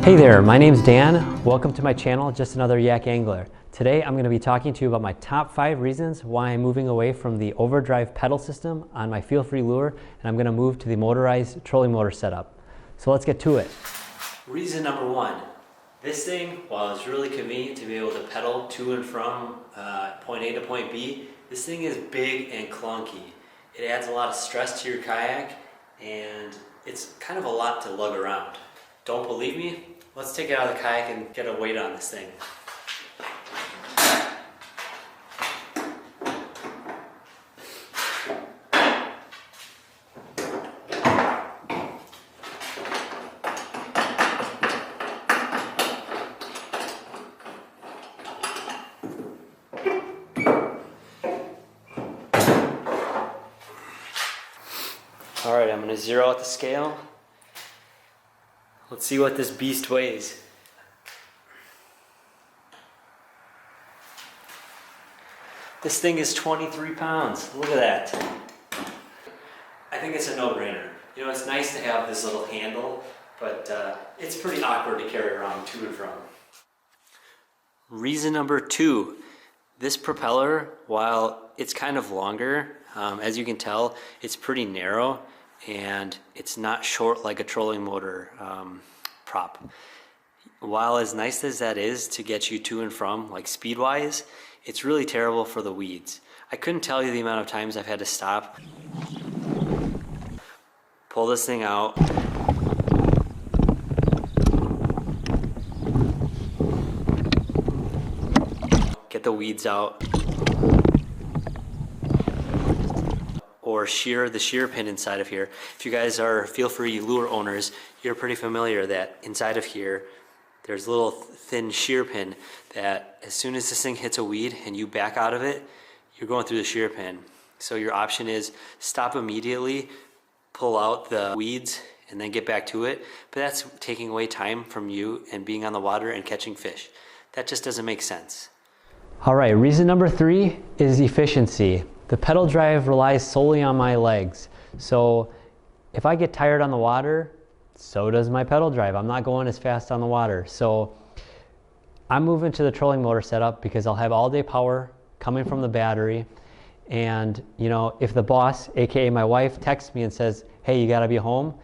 Hey there, my name's Dan. Welcome to my channel, Just Another Yak Angler. Today I'm going to be talking to you about my top 5 reasons why I'm moving away from the overdrive pedal system on my Feelfree lure, and I'm going to move to the motorized trolling motor setup. So let's get to it. Reason number 1. This thing, while it's really convenient to be able to pedal to and from point A to point B, this thing is big and clunky. It adds a lot of stress to your kayak, and it's kind of a lot to lug around. Don't believe me? Let's take it out of the kayak and get a weight on this thing. All right, I'm gonna zero out the scale. Let's see what this beast weighs. This thing is 23 pounds. Look at that. I think it's a no-brainer. You know, it's nice to have this little handle, but it's pretty awkward to carry around to and from. Reason number 2. This propeller, while it's kind of longer, as you can tell, it's pretty narrow and it's not short like a trolling motor prop. While as nice as that is to get you to and from, like speed-wise, it's really terrible for the weeds. I couldn't tell you the amount of times I've had to stop, pull this thing out, get the weeds out, or shear the shear pin inside of here. If you guys are Feelfree lure owners, you're pretty familiar that inside of here there's a little thin shear pin that as soon as this thing hits a weed and you back out of it, you're going through the shear pin. So your option is stop immediately, pull out the weeds, and then get back to it. But that's taking away time from you and being on the water and catching fish. That just doesn't make sense. All right, reason number 3 is efficiency. The pedal drive relies solely on my legs. So if I get tired on the water, so does my pedal drive. I'm not going as fast on the water. So I'm moving to the trolling motor setup because I'll have all day power coming from the battery. And you know, if the boss, AKA my wife, texts me and says, hey, you gotta be home,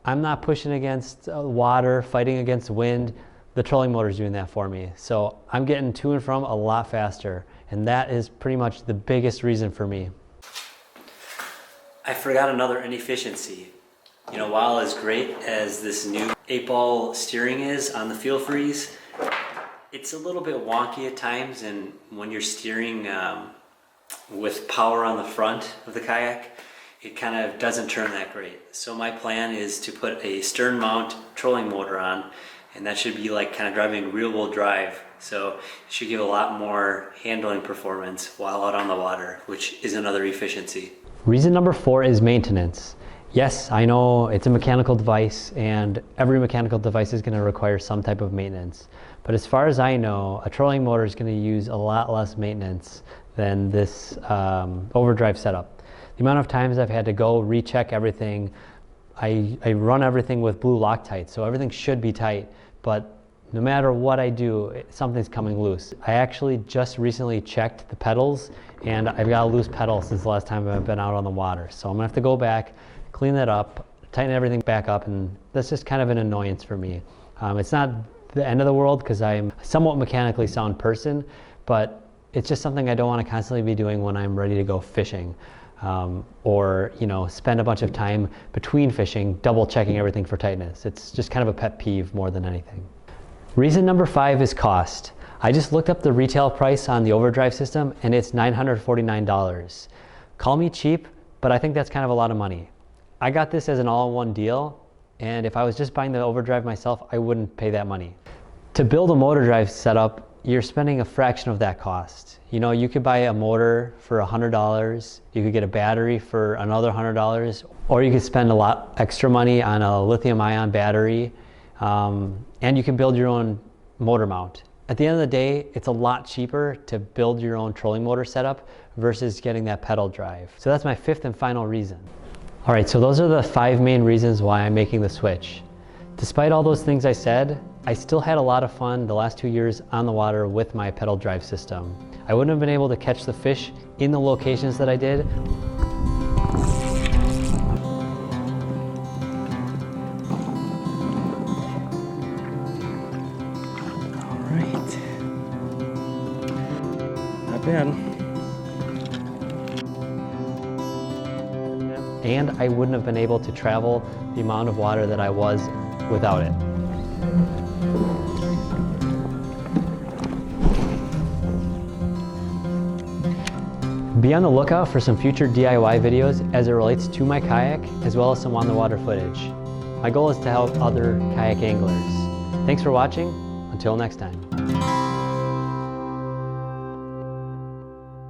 I'm not pushing against water, fighting against wind. The trolling motor's doing that for me. So I'm getting to and from a lot faster. And that is pretty much the biggest reason for me. I forgot another inefficiency. You know, while as great as this new 8-ball steering is on the Feelfrees, it's a little bit wonky at times, and when you're steering with power on the front of the kayak, it kind of doesn't turn that great. So my plan is to put a stern mount trolling motor on, and that should be like kind of driving rear-wheel drive. So it should give a lot more handling performance while out on the water, which is another efficiency. Reason number 4 is maintenance. Yes, I know it's a mechanical device and every mechanical device is going to require some type of maintenance. But as far as I know, a trolling motor is going to use a lot less maintenance than this overdrive setup. The amount of times I've had to go recheck everything, I run everything with blue Loctite, so everything should be tight, but no matter what I do, something's coming loose. I actually just recently checked the pedals and I've got a loose pedal since the last time I've been out on the water. So I'm gonna have to go back, clean that up, tighten everything back up, and that's just kind of an annoyance for me. It's not the end of the world because I'm a somewhat mechanically sound person, but it's just something I don't want to constantly be doing when I'm ready to go fishing. Or you know, spend a bunch of time between fishing double checking everything for tightness. It's just kind of a pet peeve more than anything. Reason number 5 is cost. I just looked up the retail price on the overdrive system and it's $949. Call me cheap, but I think that's kind of a lot of money. I got this as an all-in-one deal, and if I was just buying the overdrive myself, I wouldn't pay that money. To build a motor drive setup, you're spending a fraction of that cost. You know, you could buy a motor for $100, you could get a battery for another $100, or you could spend a lot extra money on a lithium-ion battery, and you can build your own motor mount. At the end of the day, it's a lot cheaper to build your own trolling motor setup versus getting that pedal drive. So that's my 5th and final reason. All right, so those are the 5 main reasons why I'm making the switch. Despite all those things I said, I still had a lot of fun the last 2 years on the water with my pedal drive system. I wouldn't have been able to catch the fish in the locations that I did. All right. Not bad. And I wouldn't have been able to travel the amount of water that I was without it. Be on the lookout for some future DIY videos as it relates to my kayak, as well as some on the water footage. My goal is to help other kayak anglers. Thanks for watching. Until next time.